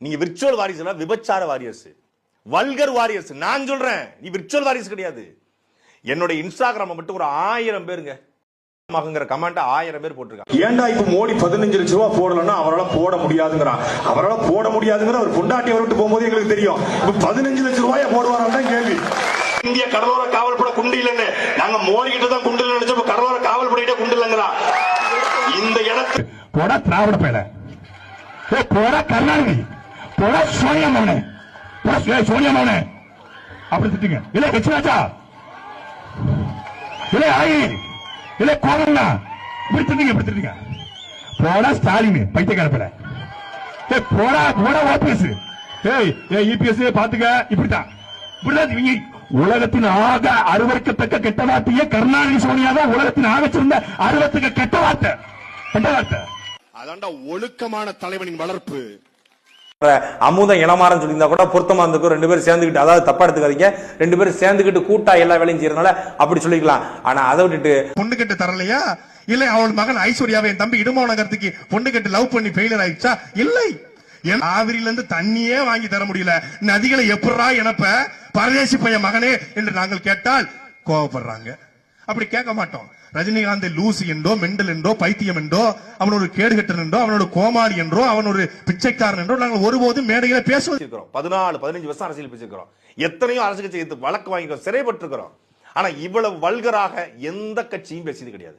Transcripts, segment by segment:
நீங்க virtual warriors விபச்சார warriors, vulgar warriors. நான் சொல்றேன், நீ விர்ச்சுவல் வாரியர்ஸ் கிடையாது. என்னோட இன்ஸ்டாகிராம் மட்டும் ஒரு 1000 பேருங்க கமெண்ட் 1000 பேர் போட்டிருக்காங்க. ஏன்டா இப்ப மோடி 15 லட்சம் ரூபாய் போடலன்னா அவரால் போட முடியாதுங்கிறான். அவரால் போட முடியாதுங்கிற ஒரு பொண்டாட்டி அவர்கிட்ட போகும்போது எங்களுக்கு தெரியும். இப்ப 15 லட்சம் ரூபாய் போடுவாரான்னு கேள்வி. இந்திய கடலோர காவல்பட குண்டு இல்லைன்னு நாங்க மோடி கிட்ட தான் குண்டு இல்லைன்னு நினைச்சோம். கடலோர காவல்படையிட்ட குண்டு இல்லைங்கிறான். இந்த இடத்துல போட திராவிட பேர, போட கருணாநிதி, போட சோனியா மௌனே, சோனியா மௌனே அப்படி திட்டுங்க. இல்ல கட்சிராஜா, இல்ல ஆயி, இல்ல கோவண்ணா இப்படி திட்டுங்க. போட ஸ்டாலின் பைத்தியக்கார பேர, போடா போட ஓபிஎஸ், இபிஎஸ் பாத்துக்க. இப்படித்தான் இவங்க உலகத்தின் ஆக அருவருக்கத்தக்க கெட்ட வார்த்தையே கருணாநிதி சோனியா தான் உலகத்தின் ஆக சிறந்த அருவத்துக்கு கெட்ட வார்த்தை. அதான்டா ஒழுக்கமான தலைவனின் வளர்ப்பு. அமுதம் இளமாறன் சொல்லியிருந்தா கூட பொருத்தமா இருந்துக்கும். 2 பேரும் சேர்ந்துக்கிட்டு, அதாவது தப்பா எடுத்துக்காதீங்க, 2 பேரும் சேர்ந்துக்கிட்டு கூட்டா எல்லா வேலையும் செய்யறதுனால அப்படி சொல்லிக்கலாம். ஆனா அதை விட்டுட்டு பொண்ணு கட்டு தரலையா, இல்ல அவள் மகன் ஐஸ்வர்யாவை என் தம்பி இடுமான நகரத்துக்கு பொண்ணு கட்டு லவ் பண்ணி ஃபெயிலியர் ஆயிடுச்சா? இல்லை. ஆவிரில இருந்து தண்ணியே வாங்கி தர முடியல, நதிகளை எப்படா எனப்ப பரதேசி பைய மகனே என்று நாங்கள் கேட்டால் கோவப்படுறாங்க. அப்படி கேட்க மாட்டோம். ரஜினிகாந்த் லூசி என்றோ, மெண்டல் என்றோ, பைத்தியம் என்றோ, அவன் ஒரு கேடுகட்டன் என்றோ, அவனோட கோமாளி என்றோ, அவன் ஒரு பிச்சைக்காரன் என்றோ நாங்கள் ஒருபோதும் மேடையில பேசுவோம். 14-15 வருஷம் அரசியல் பேசிருக்கிறோம். எத்தனையோ அரசு கட்சி வழக்கு வாங்கிக்கிறோம், சிறைப்பட்டிருக்கிறோம். ஆனா இவ்வளவு வல்கராக எந்த கட்சியும் பேசியது கிடையாது.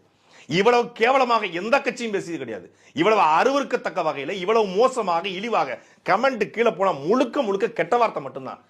இவ்வளவு கேவலமாக எந்த கட்சியும் பேசியது கிடையாது. இவ்வளவு அருவருக்கத்தக்க வகையில, இவ்வளவு மோசமாக, இழிவாக கமெண்ட் கீழே போனா முழுக்க கெட்ட வார்த்தை மட்டும்தான்.